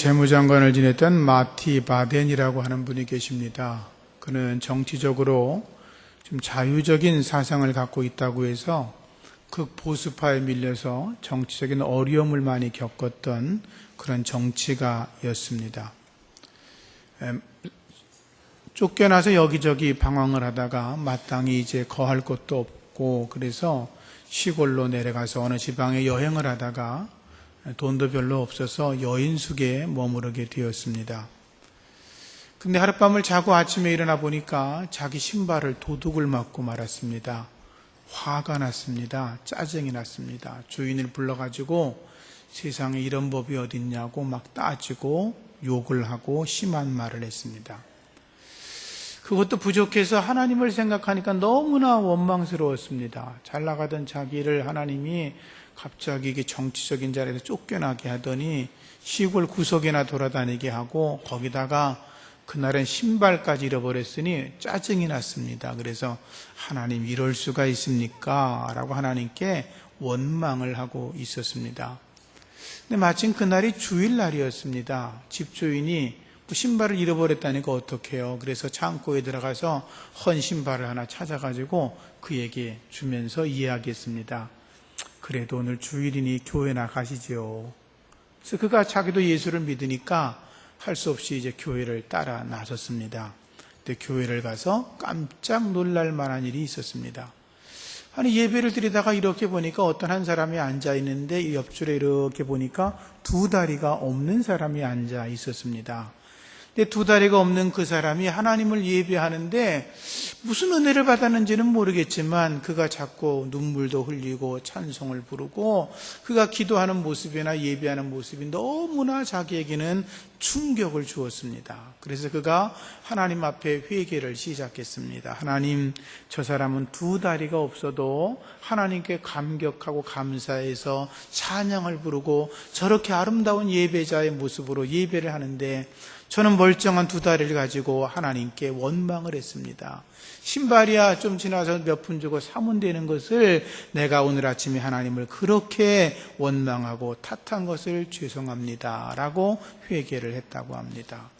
재무장관을 지냈던 마티 바덴이라고 하는 분이 계십니다. 그는 정치적으로 좀 자유적인 사상을 갖고 있다고 해서 극보수파에 밀려서 정치적인 어려움을 많이 겪었던 그런 정치가였습니다. 쫓겨나서 여기저기 방황을 하다가 마땅히 이제 거할 곳도 없고 그래서 시골로 내려가서 어느 지방에 여행을 하다가 돈도 별로 없어서 여인숙에 머무르게 되었습니다. 근데 하룻밤을 자고 아침에 일어나 보니까 자기 신발을 도둑을 맞고 말았습니다. 화가 났습니다. 짜증이 났습니다. 주인을 불러가지고 세상에 이런 법이 어딨냐고 막 따지고 욕을 하고 심한 말을 했습니다. 그것도 부족해서 하나님을 생각하니까 너무나 원망스러웠습니다. 잘 나가던 자기를 하나님이 갑자기 이게 정치적인 자리에서 쫓겨나게 하더니 시골 구석에나 돌아다니게 하고 거기다가 그날은 신발까지 잃어버렸으니 짜증이 났습니다. 그래서 하나님 이럴 수가 있습니까? 라고 하나님께 원망을 하고 있었습니다. 근데 마침 그날이 주일날이었습니다. 집주인이 신발을 잃어버렸다니까 어떡해요? 그래서 창고에 들어가서 헌 신발을 하나 찾아가지고 그에게 주면서 이야기했습니다. 그래도 오늘 주일이니 교회나 가시죠. 그래서 그가 자기도 예수를 믿으니까 할 수 없이 이제 교회를 따라 나섰습니다. 근데 교회를 가서 깜짝 놀랄 만한 일이 있었습니다. 아니 예배를 드리다가 이렇게 보니까 어떤 한 사람이 앉아 있는데 이 옆줄에 이렇게 보니까 두 다리가 없는 사람이 앉아 있었습니다. 근데 두 다리가 없는 그 사람이 하나님을 예배하는데 무슨 은혜를 받았는지는 모르겠지만 그가 자꾸 눈물도 흘리고 찬송을 부르고 그가 기도하는 모습이나 예배하는 모습이 너무나 자기에게는 충격을 주었습니다. 그래서 그가 하나님 앞에 회개를 시작했습니다. 하나님, 저 사람은 두 다리가 없어도 하나님께 감격하고 감사해서 찬양을 부르고 저렇게 아름다운 예배자의 모습으로 예배를 하는데 저는 멀쩡한 두 다리를 가지고 하나님께 원망을 했습니다. 신발이야 좀 지나서 몇 푼 주고 사면 되는 것을 내가 오늘 아침에 하나님을 그렇게 원망하고 탓한 것을 죄송합니다 라고 회개를 했다고 합니다.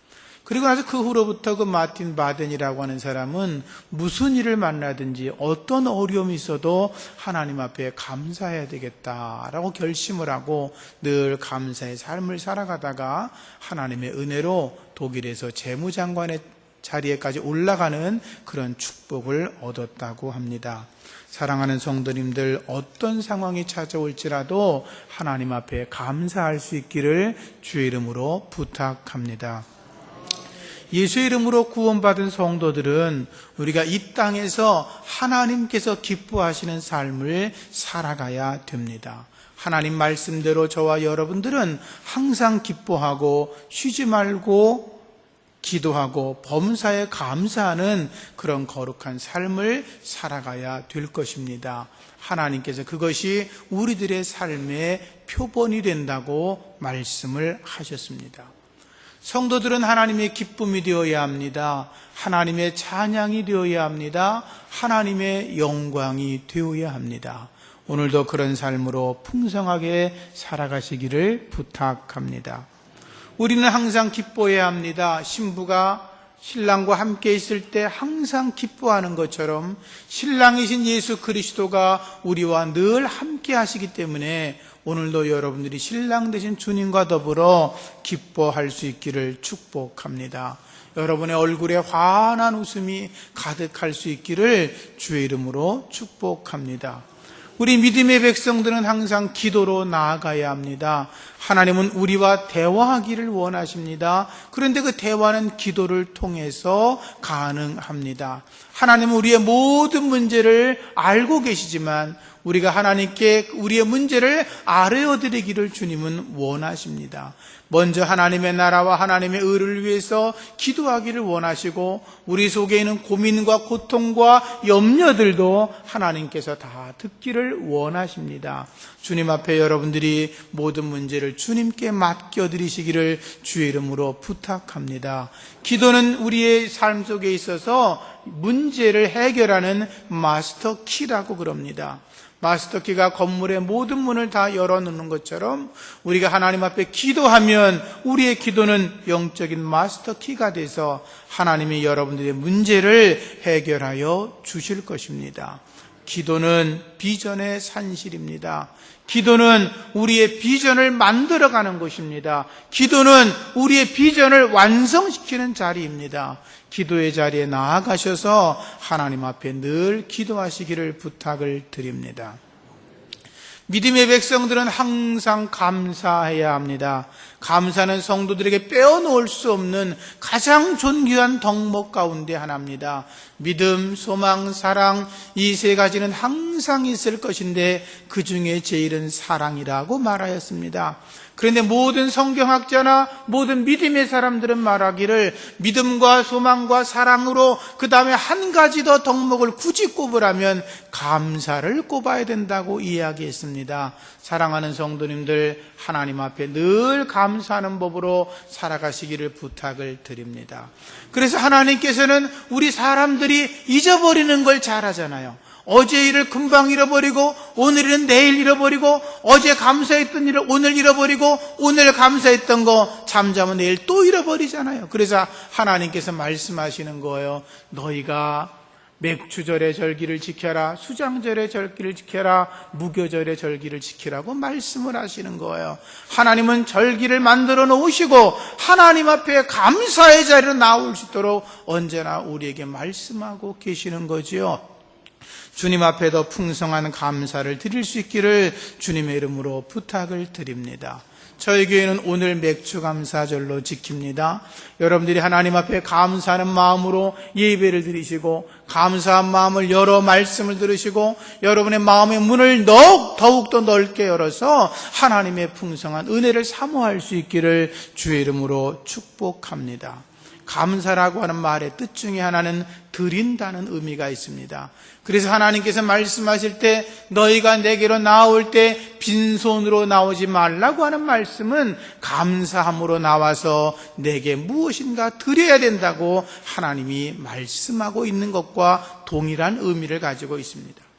그리고 나서 그 후로부터 그 마틴 바덴이라고 하는 사람은 무슨 일을 만나든지 어떤 어려움이 있어도 하나님 앞에 감사해야 되겠다라고 결심을 하고 늘 감사의 삶을 살아가다가 하나님의 은혜로 독일에서 재무장관의 자리에까지 올라가는 그런 축복을 얻었다고 합니다. 사랑하는 성도님들, 어떤 상황이 찾아올지라도 하나님 앞에 감사할 수 있기를 주의 이름으로 부탁합니다. 예수의 이름으로 구원받은 성도들은 우리가 이 땅에서 하나님께서 기뻐하시는 삶을 살아가야 됩니다. 하나님 말씀대로 저와 여러분들은 항상 기뻐하고 쉬지 말고 기도하고 범사에 감사하는 그런 거룩한 삶을 살아가야 될 것입니다. 하나님께서 그것이 우리들의 삶의 표본이 된다고 말씀을 하셨습니다. 성도들은 하나님의 기쁨이 되어야 합니다. 하나님의 찬양이 되어야 합니다. 하나님의 영광이 되어야 합니다. 오늘도 그런 삶으로 풍성하게 살아가시기를 부탁합니다. 우리는 항상 기뻐해야 합니다. 신부가 신랑과 함께 있을 때 항상 기뻐하는 것처럼 신랑이신 예수 그리스도가 우리와 늘 함께 하시기 때문에 오늘도 여러분들이 신랑 되신 주님과 더불어 기뻐할 수 있기를 축복합니다. 여러분의 얼굴에 환한 웃음이 가득할 수 있기를 주의 이름으로 축복합니다. 우리 믿음의 백성들은 항상 기도로 나아가야 합니다. 하나님은 우리와 대화하기를 원하십니다. 그런데 그 대화는 기도를 통해서 가능합니다. 하나님은 우리의 모든 문제를 알고 계시지만 우리가 하나님께 우리의 문제를 아뢰어드리기를 주님은 원하십니다. 먼저 하나님의 나라와 하나님의 의를 위해서 기도하기를 원하시고 우리 속에 있는 고민과 고통과 염려들도 하나님께서 다 듣기를 원하십니다. 주님 앞에 여러분들이 모든 문제를 주님께 맡겨드리시기를 주의 이름으로 부탁합니다. 기도는 우리의 삶 속에 있어서 문제를 해결하는 마스터 키라고 그럽니다. 마스터키가 건물의 모든 문을 다 열어놓는 것처럼 우리가 하나님 앞에 기도하면 우리의 기도는 영적인 마스터키가 돼서 하나님이 여러분들의 문제를 해결하여 주실 것입니다. 기도는 비전의 산실입니다. 기도는 우리의 비전을 만들어가는 것입니다. 기도는 우리의 비전을 완성시키는 자리입니다. 기도의 자리에 나아가셔서 하나님 앞에 늘 기도하시기를 부탁을 드립니다. 믿음의 백성들은 항상 감사해야 합니다. 감사는 성도들에게 빼어놓을 수 없는 가장 존귀한 덕목 가운데 하나입니다. 믿음, 소망, 사랑, 이 세 가지는 항상 있을 것인데 그 중에 제일은 사랑이라고 말하였습니다. 그런데 모든 성경학자나 모든 믿음의 사람들은 말하기를 믿음과 소망과 사랑으로 그 다음에 한 가지 더 덕목을 굳이 꼽으라면 감사를 꼽아야 된다고 이야기했습니다. 사랑하는 성도님들, 하나님 앞에 늘 감사하는 법으로 살아가시기를 부탁을 드립니다. 그래서 하나님께서는 우리 사람들이 잊어버리는 걸 잘하잖아요. 어제 일을 금방 잃어버리고 오늘 일은 내일 잃어버리고 어제 감사했던 일을 오늘 잃어버리고 오늘 감사했던 거 잠자면 내일 또 잃어버리잖아요. 그래서 하나님께서 말씀하시는 거예요. 너희가 맥주절의 절기를 지켜라, 수장절의 절기를 지켜라, 무교절의 절기를 지키라고 말씀을 하시는 거예요. 하나님은 절기를 만들어 놓으시고 하나님 앞에 감사의 자리로 나올 수 있도록 언제나 우리에게 말씀하고 계시는 거지요. 주님 앞에 더 풍성한 감사를 드릴 수 있기를 주님의 이름으로 부탁을 드립니다. 저희 교회는 오늘 맥주감사절로 지킵니다. 여러분들이 하나님 앞에 감사하는 마음으로 예배를 드리시고 감사한 마음을 열어 말씀을 들으시고 여러분의 마음의 문을 더욱더 넓게 열어서 하나님의 풍성한 은혜를 사모할 수 있기를 주의 이름으로 축복합니다. 감사라고 하는 말의 뜻 중에 하나는 드린다는 의미가 있습니다. 그래서 하나님께서 말씀하실 때 너희가 내게로 나올 때 빈손으로 나오지 말라고 하는 말씀은 감사함으로 나와서 내게 무엇인가 드려야 된다고 하나님이 말씀하고 있는 것과 동일한 의미를 가지고 있습니다.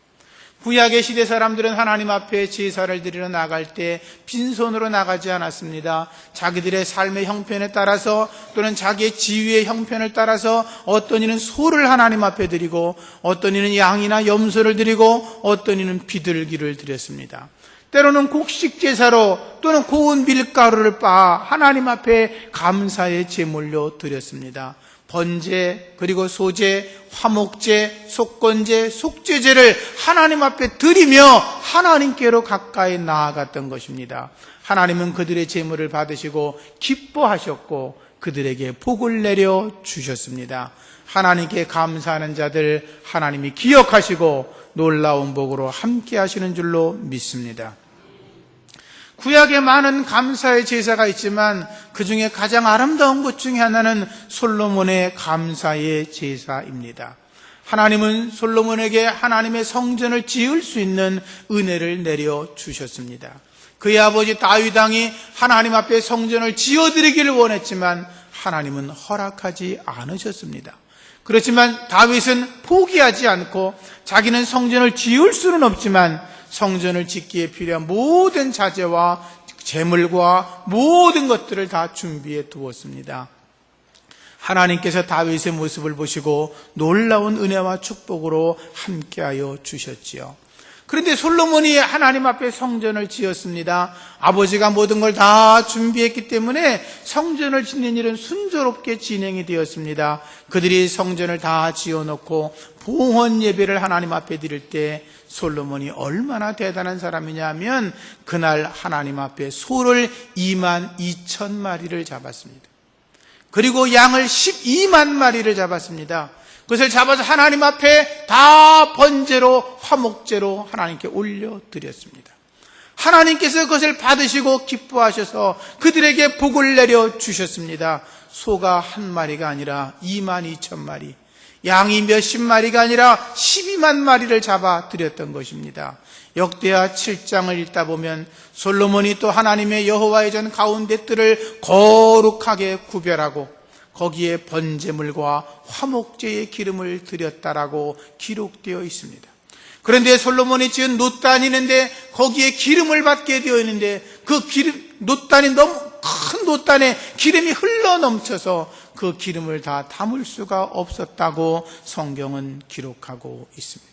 구약의 시대 사람들은 하나님 앞에 제사를 드리러 나갈 때 빈손으로 나가지 않았습니다. 자기들의 삶의 형편에 따라서 또는 자기의 지위의 형편을 따라서 어떤 이는 소를 하나님 앞에 드리고 어떤 이는 양이나 염소를 드리고 어떤 이는 비둘기를 드렸습니다. 때로는 곡식 제사로 또는 고운 밀가루를 빻아 하나님 앞에 감사의 제물로 드렸습니다. 번제, 그리고 소제, 화목제, 속건제, 속죄제를 하나님 앞에 드리며 하나님께로 가까이 나아갔던 것입니다. 하나님은 그들의 제물을 받으시고 기뻐하셨고 그들에게 복을 내려 주셨습니다. 하나님께 감사하는 자들 하나님이 기억하시고 놀라운 복으로 함께 하시는 줄로 믿습니다. 구약에 많은 감사의 제사가 있지만 그 중에 가장 아름다운 것 중에 하나는 솔로몬의 감사의 제사입니다. 하나님은 솔로몬에게 하나님의 성전을 지을 수 있는 은혜를 내려 주셨습니다. 그의 아버지 다윗 왕이 하나님 앞에 성전을 지어드리기를 원했지만 하나님은 허락하지 않으셨습니다. 그렇지만 다윗은 포기하지 않고 자기는 성전을 지을 수는 없지만 성전을 짓기에 필요한 모든 자재와 재물과 모든 것들을 다 준비해 두었습니다. 하나님께서 다윗의 모습을 보시고 놀라운 은혜와 축복으로 함께하여 주셨지요. 그런데 솔로몬이 하나님 앞에 성전을 지었습니다. 아버지가 모든 걸 다 준비했기 때문에 성전을 짓는 일은 순조롭게 진행이 되었습니다. 그들이 성전을 다 지어놓고 봉헌 예배를 하나님 앞에 드릴 때 솔로몬이 얼마나 대단한 사람이냐 하면 그날 하나님 앞에 소를 22,000마리를 잡았습니다. 그리고 양을 12만 마리를 잡았습니다. 그것을 잡아서 하나님 앞에 다 번제로 화목제로 하나님께 올려드렸습니다. 하나님께서 그것을 받으시고 기뻐하셔서 그들에게 복을 내려 주셨습니다. 소가 한 마리가 아니라 22,000마리, 양이 몇십 마리가 아니라 12만 마리를 잡아 드렸던 것입니다. 역대하 7장을 읽다 보면 솔로몬이 또 하나님의 여호와의 전 가운데 뜰을 거룩하게 구별하고 거기에 번제물과 화목제의 기름을 드렸다라고 기록되어 있습니다. 그런데 솔로몬이 지은 놋단이 있는데 거기에 기름을 받게 되어 있는데 그 놋단이 너무 큰 놋단에 기름이 흘러 넘쳐서 그 기름을 다 담을 수가 없었다고 성경은 기록하고 있습니다.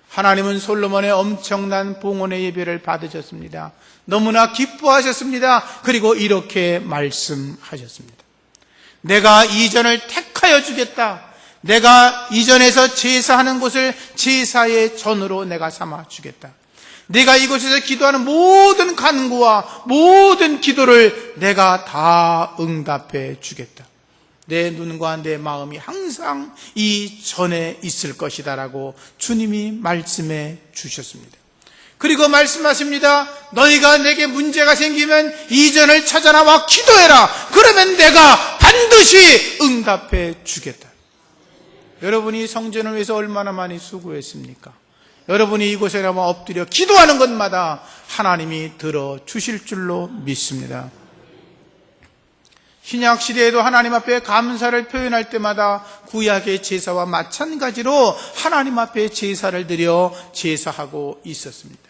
하나님은 솔로몬의 엄청난 봉헌의 예배를 받으셨습니다. 너무나 기뻐하셨습니다. 그리고 이렇게 말씀하셨습니다. 내가 이전을 택하여 주겠다. 내가 이전에서 제사하는 곳을 제사의 전으로 내가 삼아 주겠다. 내가 이곳에서 기도하는 모든 간구와 모든 기도를 내가 다 응답해 주겠다. 내 눈과 내 마음이 항상 이 전에 있을 것이다라고 주님이 말씀해 주셨습니다. 그리고 말씀하십니다. 너희가 내게 문제가 생기면 이전을 찾아나와 기도해라. 그러면 내가 반드시 응답해 주겠다. 여러분이 성전을 위해서 얼마나 많이 수고했습니까? 여러분이 이곳에 나와 엎드려 기도하는 것마다 하나님이 들어주실 줄로 믿습니다. 신약 시대에도 하나님 앞에 감사를 표현할 때마다 구약의 제사와 마찬가지로 하나님 앞에 제사를 드려 제사하고 있었습니다.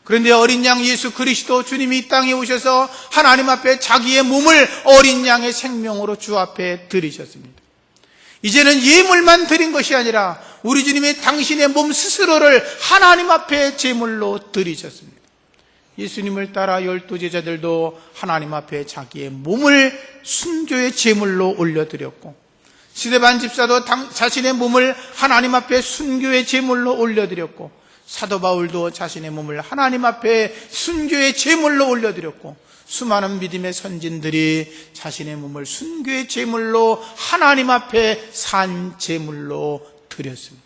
그런데 어린 양 예수 그리스도 주님이 이 땅에 오셔서 하나님 앞에 자기의 몸을 어린 양의 생명으로 주 앞에 드리셨습니다. 이제는 예물만 드린 것이 아니라 우리 주님이 당신의 몸 스스로를 하나님 앞에 제물로 드리셨습니다. 예수님을 따라 12제자들도 하나님 앞에 자기의 몸을 순교의 제물로 올려드렸고, 스데반 집사도 자신의 몸을 하나님 앞에 순교의 제물로 올려드렸고, 사도 바울도 자신의 몸을 하나님 앞에 순교의 제물로 올려드렸고, 수많은 믿음의 선진들이 자신의 몸을 순교의 제물로 하나님 앞에 산 제물로 드렸습니다.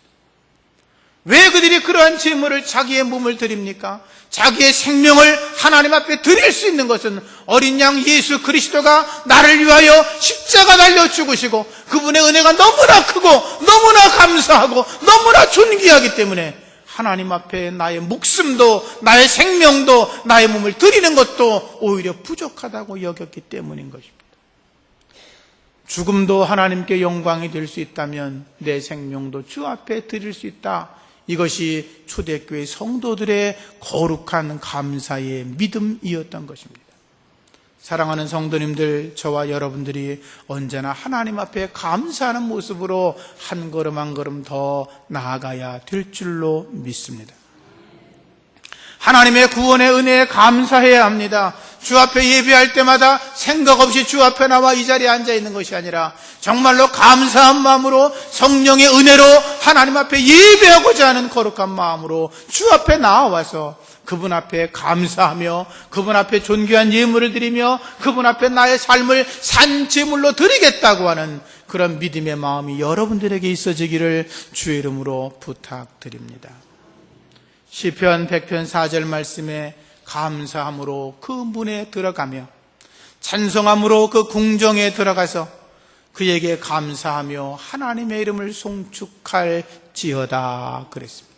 왜 그들이 그러한 제물을 자기의 몸을 드립니까? 자기의 생명을 하나님 앞에 드릴 수 있는 것은 어린 양 예수 그리스도가 나를 위하여 십자가 달려 죽으시고 그분의 은혜가 너무나 크고 너무나 감사하고 너무나 존귀하기 때문에 하나님 앞에 나의 목숨도 나의 생명도 나의 몸을 드리는 것도 오히려 부족하다고 여겼기 때문인 것입니다. 죽음도 하나님께 영광이 될 수 있다면 내 생명도 주 앞에 드릴 수 있다. 이것이 초대교회 성도들의 거룩한 감사의 믿음이었던 것입니다. 사랑하는 성도님들, 저와 여러분들이 언제나 하나님 앞에 감사하는 모습으로 한 걸음 한 걸음 더 나아가야 될 줄로 믿습니다. 하나님의 구원의 은혜에 감사해야 합니다. 주 앞에 예배할 때마다 생각 없이 주 앞에 나와 이 자리에 앉아 있는 것이 아니라 정말로 감사한 마음으로 성령의 은혜로 하나님 앞에 예배하고자 하는 거룩한 마음으로 주 앞에 나와서 그분 앞에 감사하며 그분 앞에 존귀한 예물을 드리며 그분 앞에 나의 삶을 산 제물로 드리겠다고 하는 그런 믿음의 마음이 여러분들에게 있어지기를 주의 이름으로 부탁드립니다. 시편 100편 4절 말씀에 감사함으로 그 문에 들어가며 찬송함으로 그 궁정에 들어가서 그에게 감사하며 하나님의 이름을 송축할지어다 그랬습니다.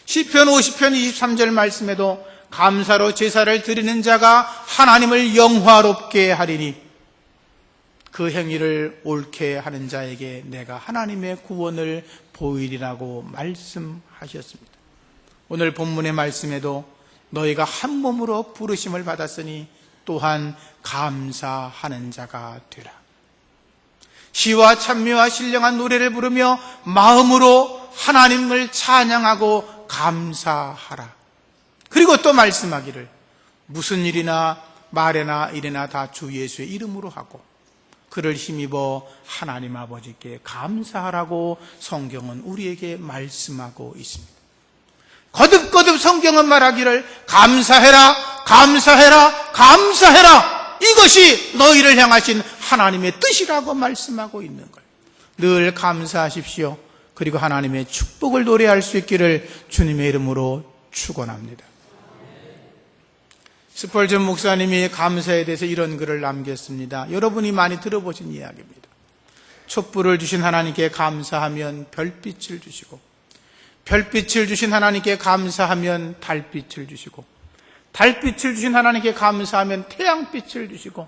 시편 50편 23절 말씀에도 감사로 제사를 드리는 자가 하나님을 영화롭게 하리니 그 행위를 옳게 하는 자에게 내가 하나님의 구원을 보이리라고 말씀하셨습니다. 오늘 본문의 말씀에도 너희가 한 몸으로 부르심을 받았으니 또한 감사하는 자가 되라. 시와 찬미와 신령한 노래를 부르며 마음으로 하나님을 찬양하고 감사하라. 그리고 또 말씀하기를 무슨 일이나 말이나 일이나 다 주 예수의 이름으로 하고 그를 힘입어 하나님 아버지께 감사하라고 성경은 우리에게 말씀하고 있습니다. 거듭거듭 성경은 말하기를 감사해라, 감사해라, 감사해라. 이것이 너희를 향하신 하나님의 뜻이라고 말씀하고 있는 걸. 늘 감사하십시오. 그리고 하나님의 축복을 노래할 수 있기를 주님의 이름으로 축원합니다. 스펄전 목사님이 감사에 대해서 이런 글을 남겼습니다. 여러분이 많이 들어보신 이야기입니다. 촛불을 주신 하나님께 감사하면 별빛을 주시고 별빛을 주신 하나님께 감사하면 달빛을 주시고 달빛을 주신 하나님께 감사하면 태양빛을 주시고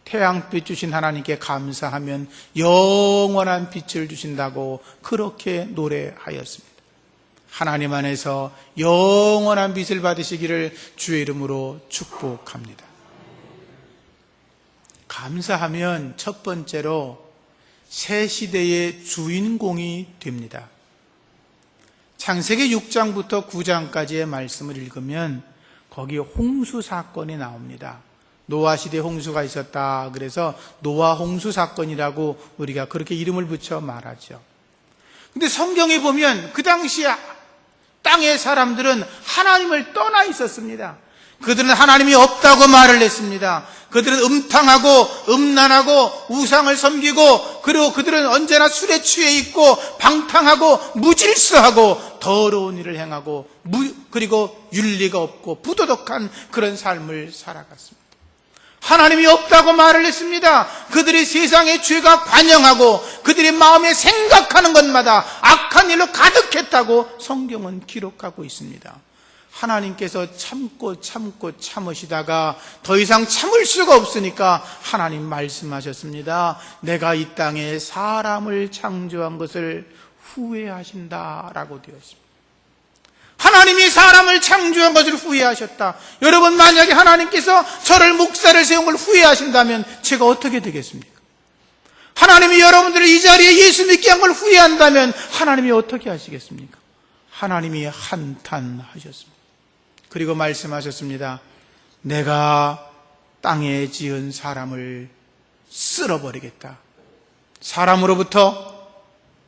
태양빛 주신 하나님께 감사하면 영원한 빛을 주신다고 그렇게 노래하였습니다. 하나님 안에서 영원한 빛을 받으시기를 주의 이름으로 축복합니다. 감사하면 첫 번째로 새 시대의 주인공이 됩니다. 창세기 6장부터 9장까지의 말씀을 읽으면 거기에 홍수 사건이 나옵니다. 노아 시대 홍수가 있었다. 그래서 노아 홍수 사건이라고 우리가 그렇게 이름을 붙여 말하죠. 근데 성경에 보면 그 당시 땅의 사람들은 하나님을 떠나 있었습니다. 그들은 하나님이 없다고 말을 했습니다. 그들은 음탕하고 음란하고 우상을 섬기고, 그리고 그들은 언제나 술에 취해 있고 방탕하고 무질서하고 더러운 일을 행하고 그리고 윤리가 없고 부도덕한 그런 삶을 살아갔습니다. 하나님이 없다고 말을 했습니다. 그들이 세상의 죄가 관영하고 그들의 마음에 생각하는 것마다 악한 일로 가득했다고 성경은 기록하고 있습니다. 하나님께서 참고 참으시다가 더 이상 참을 수가 없으니까 하나님 말씀하셨습니다. 내가 이 땅에 사람을 창조한 것을 후회하신다라고 되어 있습니다. 하나님이 사람을 창조한 것을 후회하셨다. 여러분, 만약에 하나님께서 저를 목사를 세운 걸 후회하신다면 제가 어떻게 되겠습니까? 하나님이 여러분들을 이 자리에 예수 믿게 한 걸 후회한다면 하나님이 어떻게 하시겠습니까? 하나님이 한탄하셨습니다. 그리고 말씀하셨습니다. 내가 땅에 지은 사람을 쓸어버리겠다. 사람으로부터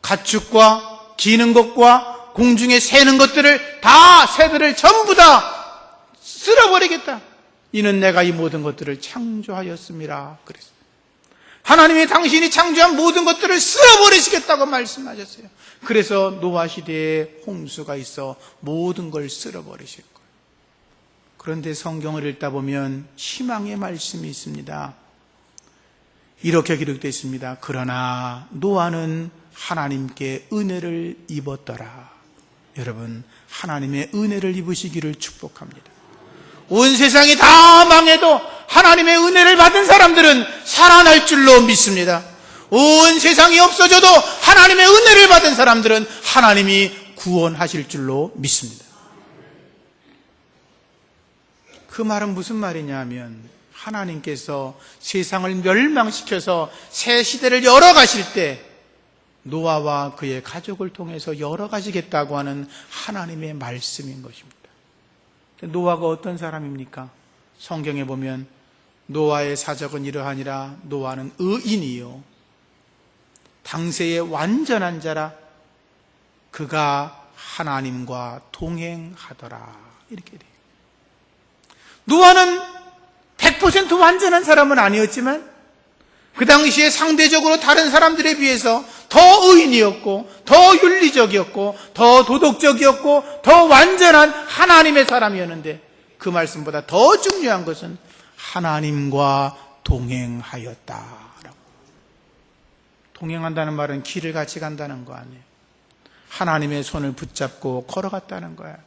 가축과 기는 것과 공중에 새는 것들을 다, 새들을 전부 다 쓸어버리겠다. 이는 내가 이 모든 것들을 창조하였음이라 그랬습니다. 하나님이 당신이 창조한 모든 것들을 쓸어버리시겠다고 말씀하셨어요. 그래서 노아 시대에 홍수가 있어 모든 걸 쓸어버리실 거예요. 그런데 성경을 읽다 보면 희망의 말씀이 있습니다. 이렇게 기록되어 있습니다. 그러나 노아는 하나님께 은혜를 입었더라. 여러분, 하나님의 은혜를 입으시기를 축복합니다. 온 세상이 다 망해도 하나님의 은혜를 받은 사람들은 살아날 줄로 믿습니다. 온 세상이 없어져도 하나님의 은혜를 받은 사람들은 하나님이 구원하실 줄로 믿습니다. 그 말은 무슨 말이냐 하면, 하나님께서 세상을 멸망시켜서 새 시대를 열어가실 때 노아와 그의 가족을 통해서 열어가시겠다고 하는 하나님의 말씀인 것입니다. 노아가 어떤 사람입니까? 성경에 보면 노아의 사적은 이러하니라. 노아는 의인이요 당세의 완전한 자라. 그가 하나님과 동행하더라. 이렇게 돼요. 노아는 100% 완전한 사람은 아니었지만 그 당시에 상대적으로 다른 사람들에 비해서 더 의인이었고 더 윤리적이었고 더 도덕적이었고 더 완전한 하나님의 사람이었는데, 그 말씀보다 더 중요한 것은 하나님과 동행하였다라고. 동행한다는 말은 길을 같이 간다는 거 아니에요. 하나님의 손을 붙잡고 걸어갔다는 거예요.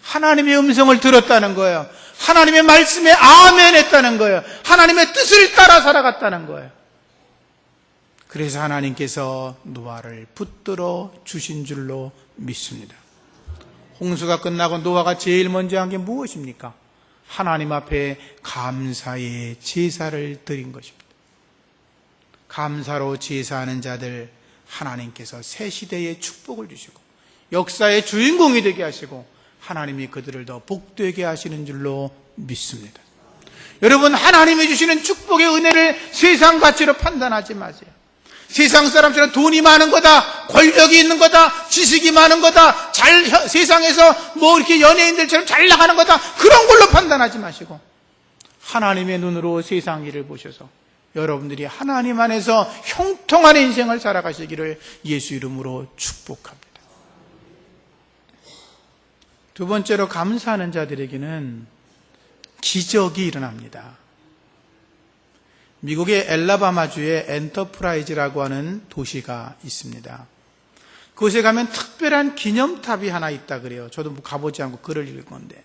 하나님의 음성을 들었다는 거예요. 하나님의 말씀에 아멘 했다는 거예요. 하나님의 뜻을 따라 살아갔다는 거예요. 그래서 하나님께서 노아를 붙들어 주신 줄로 믿습니다. 홍수가 끝나고 노아가 제일 먼저 한 게 무엇입니까? 하나님 앞에 감사의 제사를 드린 것입니다. 감사로 제사하는 자들 하나님께서 새 시대의 축복을 주시고 역사의 주인공이 되게 하시고 하나님이 그들을 더 복되게 하시는 줄로 믿습니다. 여러분, 하나님이 주시는 축복의 은혜를 세상 가치로 판단하지 마세요. 세상 사람처럼 돈이 많은 거다, 권력이 있는 거다, 지식이 많은 거다, 세상에서 뭐 이렇게 연예인들처럼 잘 나가는 거다, 그런 걸로 판단하지 마시고 하나님의 눈으로 세상 일을 보셔서 여러분들이 하나님 안에서 형통한 인생을 살아가시기를 예수 이름으로 축복합니다. 두 번째로, 감사하는 자들에게는 기적이 일어납니다. 미국의 엘라바마주에 엔터프라이즈라고 하는 도시가 있습니다. 그곳에 가면 특별한 기념탑이 하나 있다 그래요. 저도 가보지 않고 글을 읽은 건데,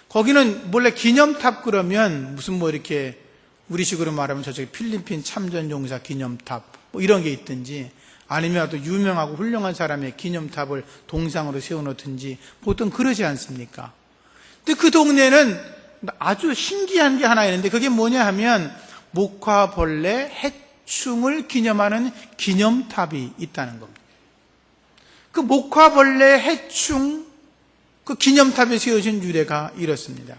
거기는 원래 기념탑 그러면 무슨 뭐 이렇게 우리식으로 말하면 저쪽에 필리핀 참전용사 기념탑 뭐 이런 게 있든지, 아니면 또 유명하고 훌륭한 사람의 기념탑을 동상으로 세워놓든지 보통 그러지 않습니까? 근데 그 동네는 아주 신기한 게 하나 있는데 그게 뭐냐 하면 목화벌레 해충을 기념하는 기념탑이 있다는 겁니다. 그 목화벌레 해충 그 기념탑에 세워진 유래가 이렇습니다.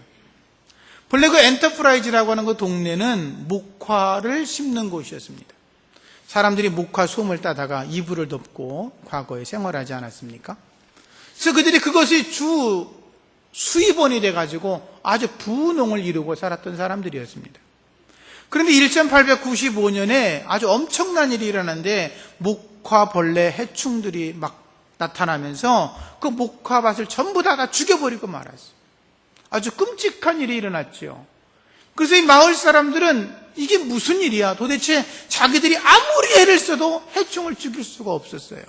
본래 그 엔터프라이즈라고 하는 그 동네는 목화를 심는 곳이었습니다. 사람들이 목화 솜을 따다가 이불을 덮고 과거에 생활하지 않았습니까? 그래서 그들이 그것이 주 수입원이 돼가지고 아주 부농을 이루고 살았던 사람들이었습니다. 그런데 1895년에 아주 엄청난 일이 일어났는데 목화벌레 해충들이 막 나타나면서 그 목화밭을 전부 다 죽여버리고 말았어요. 아주 끔찍한 일이 일어났죠. 그래서 이 마을 사람들은 이게 무슨 일이야? 도대체 자기들이 아무리 애를 써도 해충을 죽일 수가 없었어요.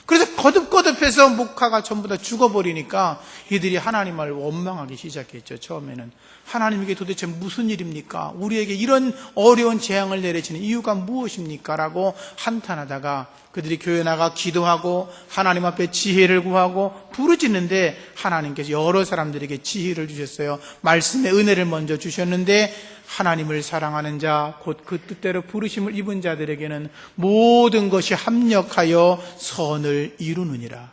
그래서 거듭거듭해서 목화가 전부 다 죽어버리니까 이들이 하나님을 원망하기 시작했죠. 처음에는 하나님 이게 도대체 무슨 일입니까? 우리에게 이런 어려운 재앙을 내리시는 이유가 무엇입니까? 라고 한탄하다가 그들이 교회 나가 기도하고 하나님 앞에 지혜를 구하고 부르짖는데 하나님께서 여러 사람들에게 지혜를 주셨어요. 말씀의 은혜를 먼저 주셨는데 하나님을 사랑하는 자, 곧 그 뜻대로 부르심을 입은 자들에게는 모든 것이 합력하여 선을 이루느니라.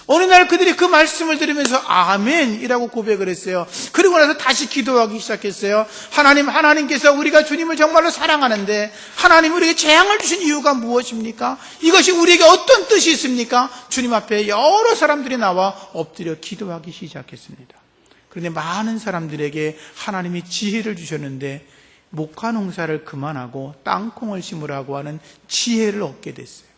어느 날 그들이 그 말씀을 들으면서 아멘이라고 고백을 했어요. 그리고 나서 다시 기도하기 시작했어요. 하나님께서 우리가 주님을 정말로 사랑하는데 하나님 우리에게 재앙을 주신 이유가 무엇입니까? 이것이 우리에게 어떤 뜻이 있습니까? 주님 앞에 여러 사람들이 나와 엎드려 기도하기 시작했습니다. 그런데 많은 사람들에게 하나님이 지혜를 주셨는데 목화 농사를 그만하고 땅콩을 심으라고 하는 지혜를 얻게 됐어요.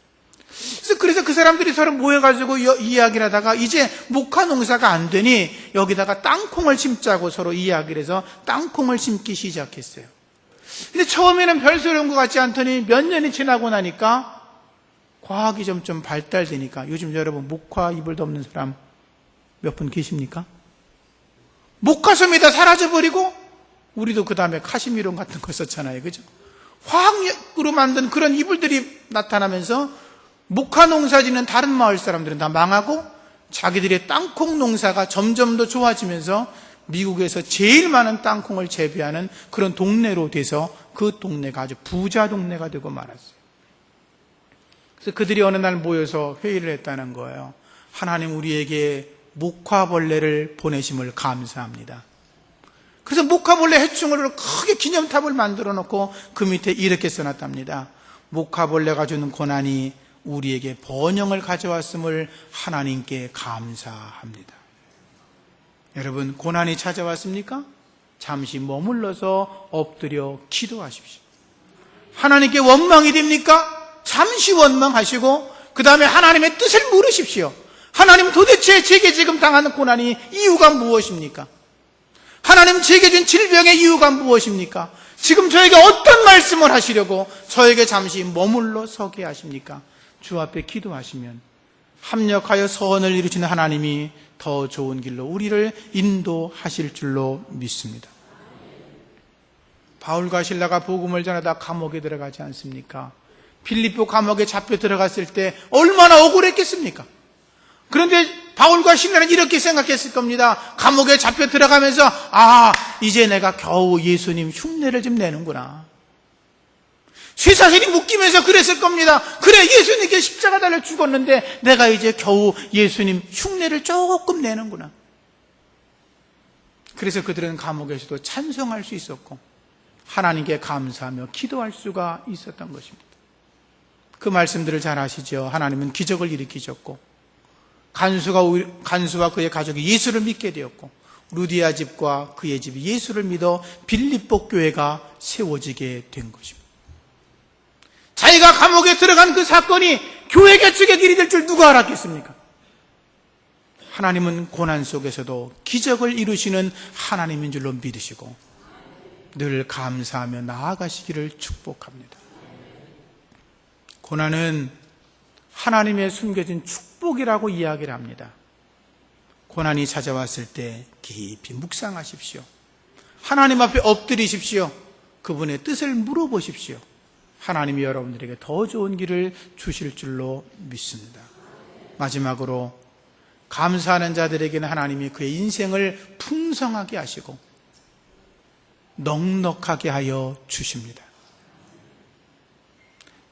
그래서 그 사람들이 서로 모여가지고 이야기를 하다가 이제 목화 농사가 안 되니 여기다가 땅콩을 심자고 서로 이야기를 해서 땅콩을 심기 시작했어요. 근데 처음에는 별 소리 온 것 같지 않더니 몇 년이 지나고 나니까 과학이 점점 발달되니까 요즘 여러분 목화 잎을 덮는 사람 몇 분 계십니까? 목화솜이 다 사라져버리고 우리도 그 다음에 카시미론 같은 거 썼잖아요. 그죠? 화학으로 만든 그런 이불들이 나타나면서 목화 농사 짓는 다른 마을 사람들은 다 망하고 자기들의 땅콩 농사가 점점 더 좋아지면서 미국에서 제일 많은 땅콩을 재배하는 그런 동네로 돼서 그 동네가 아주 부자 동네가 되고 말았어요. 그래서 그들이 어느 날 모여서 회의를 했다는 거예요. 하나님 우리에게 목화벌레를 보내심을 감사합니다. 그래서 목화벌레 해충으로 크게 기념탑을 만들어 놓고 그 밑에 이렇게 써놨답니다. 목화벌레가 주는 고난이 우리에게 번영을 가져왔음을 하나님께 감사합니다. 여러분 고난이 찾아왔습니까? 잠시 머물러서 엎드려 기도하십시오. 하나님께 원망이 됩니까? 잠시 원망하시고 그 다음에 하나님의 뜻을 물으십시오. 하나님 도대체 제게 지금 당하는 고난이 이유가 무엇입니까? 하나님 제게 준 질병의 이유가 무엇입니까? 지금 저에게 어떤 말씀을 하시려고 저에게 잠시 머물러 서게 하십니까? 주 앞에 기도하시면 합력하여 선을 이루시는 하나님이 더 좋은 길로 우리를 인도하실 줄로 믿습니다. 바울과 실라가 복음을 전하다 감옥에 들어가지 않습니까? 빌립보 감옥에 잡혀 들어갔을 때 얼마나 억울했겠습니까? 그런데 바울과 실라는 이렇게 생각했을 겁니다. 감옥에 잡혀 들어가면서 이제 내가 겨우 예수님 흉내를 좀 내는구나. 쇠사슬이 묶이면서 그랬을 겁니다. 그래 예수님께 십자가 달려 죽었는데 내가 이제 겨우 예수님 흉내를 조금 내는구나. 그래서 그들은 감옥에서도 찬송할 수 있었고 하나님께 감사하며 기도할 수가 있었던 것입니다. 그 말씀들을 잘 아시죠? 하나님은 기적을 일으키셨고 간수와 그의 가족이 예수를 믿게 되었고 루디아 집과 그의 집이 예수를 믿어 빌립보 교회가 세워지게 된 것입니다. 자기가 감옥에 들어간 그 사건이 교회 개척의 길이 될 줄 누가 알았겠습니까? 하나님은 고난 속에서도 기적을 이루시는 하나님인 줄로 믿으시고 늘 감사하며 나아가시기를 축복합니다. 고난은 하나님의 숨겨진 축복이라고 이야기를 합니다. 고난이 찾아왔을 때 깊이 묵상하십시오. 하나님 앞에 엎드리십시오. 그분의 뜻을 물어보십시오. 하나님이 여러분들에게 더 좋은 길을 주실 줄로 믿습니다. 마지막으로 감사하는 자들에게는 하나님이 그의 인생을 풍성하게 하시고 넉넉하게 하여 주십니다.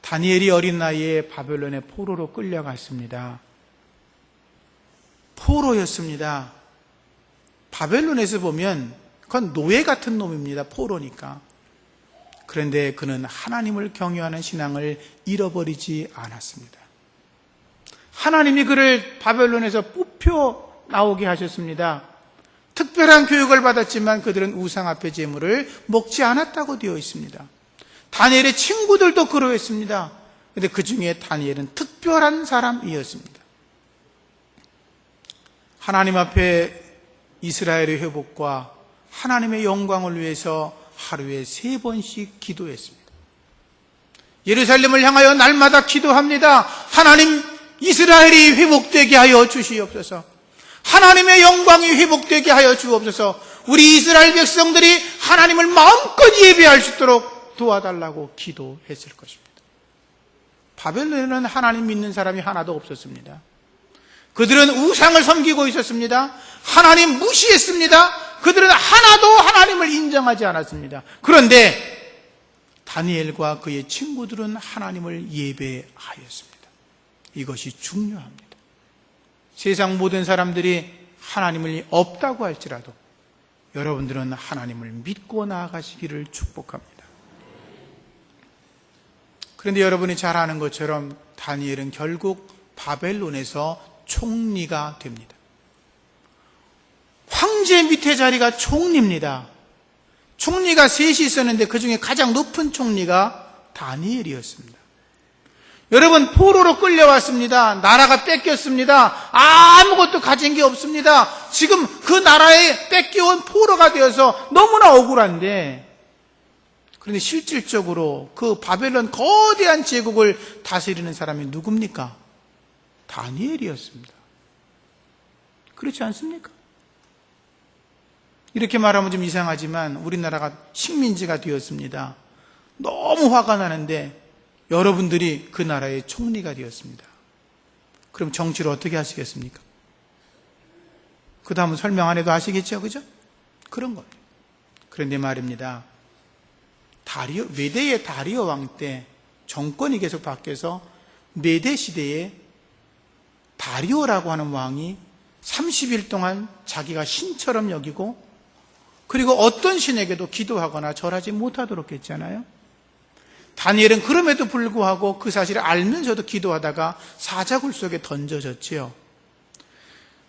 다니엘이 어린 나이에 바벨론의 포로로 끌려갔습니다. 포로였습니다. 바벨론에서 보면 그건 노예 같은 놈입니다. 포로니까. 그런데 그는 하나님을 경외하는 신앙을 잃어버리지 않았습니다. 하나님이 그를 바벨론에서 뽑혀 나오게 하셨습니다. 특별한 교육을 받았지만 그들은 우상 앞의 제물을 먹지 않았다고 되어 있습니다. 다니엘의 친구들도 그러했습니다. 그런데 그 중에 다니엘은 특별한 사람이었습니다. 하나님 앞에 이스라엘의 회복과 하나님의 영광을 위해서 하루에 3번씩 기도했습니다. 예루살렘을 향하여 날마다 기도합니다. 하나님, 이스라엘이 회복되게 하여 주시옵소서. 하나님의 영광이 회복되게 하여 주옵소서. 우리 이스라엘 백성들이 하나님을 마음껏 예배할 수 있도록 도와달라고 기도했을 것입니다. 바벨론에는 하나님 믿는 사람이 하나도 없었습니다. 그들은 우상을 섬기고 있었습니다. 하나님 무시했습니다. 그들은 하나도 하나님을 인정하지 않았습니다. 그런데 다니엘과 그의 친구들은 하나님을 예배하였습니다. 이것이 중요합니다. 세상 모든 사람들이 하나님을 없다고 할지라도 여러분들은 하나님을 믿고 나아가시기를 축복합니다. 그런데 여러분이 잘 아는 것처럼 다니엘은 결국 바벨론에서 총리가 됩니다. 황제 밑에 자리가 총리입니다. 총리가 셋이 있었는데 그 중에 가장 높은 총리가 다니엘이었습니다. 여러분, 포로로 끌려왔습니다. 나라가 뺏겼습니다. 아무것도 가진 게 없습니다. 지금 그 나라에 뺏겨온 포로가 되어서 너무나 억울한데, 그런데 실질적으로 그 바벨론 거대한 제국을 다스리는 사람이 누굽니까? 다니엘이었습니다. 그렇지 않습니까? 이렇게 말하면 좀 이상하지만 우리나라가 식민지가 되었습니다. 너무 화가 나는데 여러분들이 그 나라의 총리가 되었습니다. 그럼 정치를 어떻게 하시겠습니까? 그 다음은 설명 안 해도 아시겠죠? 그죠? 그런 겁니다. 그런데 말입니다. 메대의 다리오 왕 때 정권이 계속 바뀌어서 메대 시대에 다리오라고 하는 왕이 30일 동안 자기가 신처럼 여기고 그리고 어떤 신에게도 기도하거나 절하지 못하도록 했잖아요. 다니엘은 그럼에도 불구하고 그 사실을 알면서도 기도하다가 사자굴 속에 던져졌지요.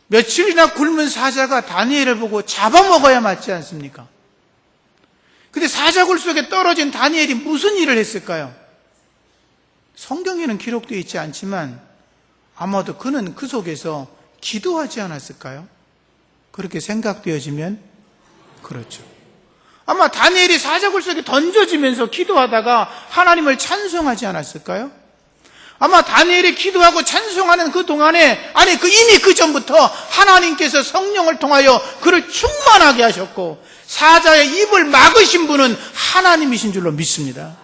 며칠이나 굶은 사자가 다니엘을 보고 잡아먹어야 맞지 않습니까? 근데 사자굴 속에 떨어진 다니엘이 무슨 일을 했을까요? 성경에는 기록되어 있지 않지만 아마도 그는 그 속에서 기도하지 않았을까요? 그렇게 생각되어지면 그렇죠. 아마 다니엘이 사자굴 속에 던져지면서 기도하다가 하나님을 찬송하지 않았을까요? 아마 다니엘이 기도하고 찬송하는 그 동안에, 이미 그 전부터 하나님께서 성령을 통하여 그를 충만하게 하셨고 사자의 입을 막으신 분은 하나님이신 줄로 믿습니다.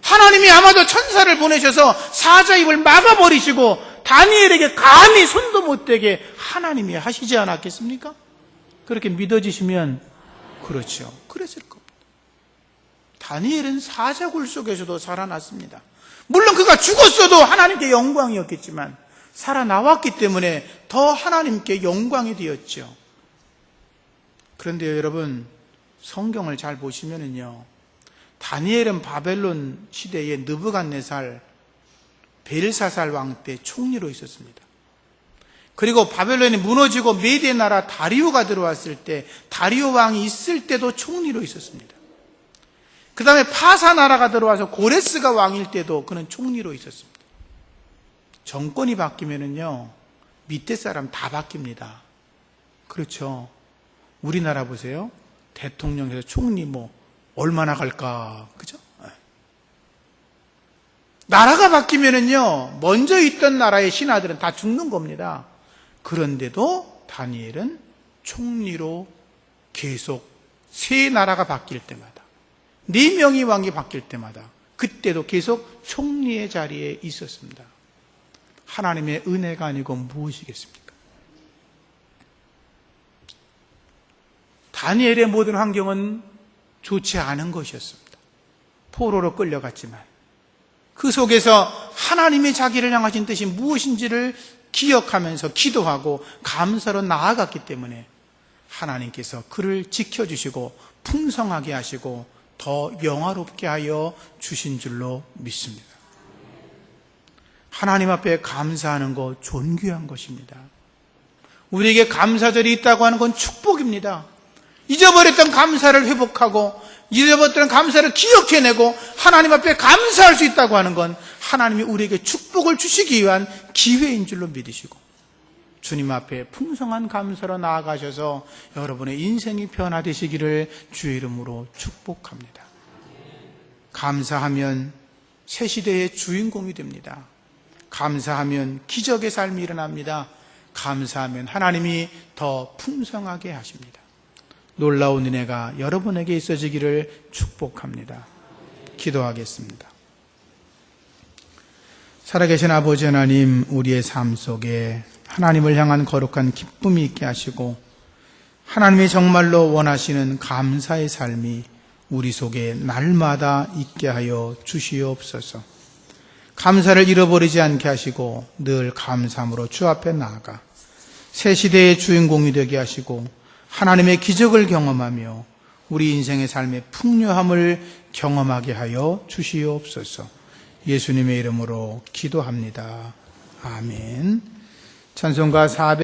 하나님이 아마도 천사를 보내셔서 사자 입을 막아버리시고 다니엘에게 감히 손도 못 대게 하나님이 하시지 않았겠습니까? 그렇게 믿어지시면 그렇죠. 그랬을 겁니다. 다니엘은 사자굴 속에서도 살아났습니다. 물론 그가 죽었어도 하나님께 영광이었겠지만 살아나왔기 때문에 더 하나님께 영광이 되었죠. 그런데 여러분, 성경을 잘 보시면은요, 다니엘은 바벨론 시대에 느부갓네살 벨사살 왕 때 총리로 있었습니다. 그리고 바벨론이 무너지고 메대 나라 다리오가 들어왔을 때 다리오 왕이 있을 때도 총리로 있었습니다. 그 다음에 파사 나라가 들어와서 고레스가 왕일 때도 그는 총리로 있었습니다. 정권이 바뀌면은요, 밑에 사람 다 바뀝니다. 그렇죠. 우리나라 보세요. 대통령에서 총리 얼마나 갈까? 그죠? 나라가 바뀌면은요, 먼저 있던 나라의 신하들은 다 죽는 겁니다. 그런데도 다니엘은 총리로 계속 새 나라가 바뀔 때마다, 4명의 왕이 바뀔 때마다 그때도 계속 총리의 자리에 있었습니다. 하나님의 은혜가 아니고 무엇이겠습니까? 다니엘의 모든 환경은 좋지 않은 것이었습니다. 포로로 끌려갔지만 그 속에서 하나님이 자기를 향하신 뜻이 무엇인지를 기억하면서 기도하고 감사로 나아갔기 때문에 하나님께서 그를 지켜주시고 풍성하게 하시고 더 영화롭게 하여 주신 줄로 믿습니다. 하나님 앞에 감사하는 것 존귀한 것입니다. 우리에게 감사절이 있다고 하는 건 축복입니다. 잊어버렸던 감사를 회복하고 잊어버렸던 감사를 기억해내고 하나님 앞에 감사할 수 있다고 하는 건 하나님이 우리에게 축복을 주시기 위한 기회인 줄로 믿으시고 주님 앞에 풍성한 감사로 나아가셔서 여러분의 인생이 변화되시기를 주의 이름으로 축복합니다. 감사하면 새 시대의 주인공이 됩니다. 감사하면 기적의 삶이 일어납니다. 감사하면 하나님이 더 풍성하게 하십니다. 놀라운 은혜가 여러분에게 있어지기를 축복합니다. 기도하겠습니다. 살아계신 아버지 하나님, 우리의 삶 속에 하나님을 향한 거룩한 기쁨이 있게 하시고 하나님이 정말로 원하시는 감사의 삶이 우리 속에 날마다 있게 하여 주시옵소서. 감사를 잃어버리지 않게 하시고 늘 감사함으로 주 앞에 나아가 새 시대의 주인공이 되게 하시고 하나님의 기적을 경험하며 우리 인생의 삶의 풍요함을 경험하게 하여 주시옵소서. 예수님의 이름으로 기도합니다. 아멘. 찬송가 400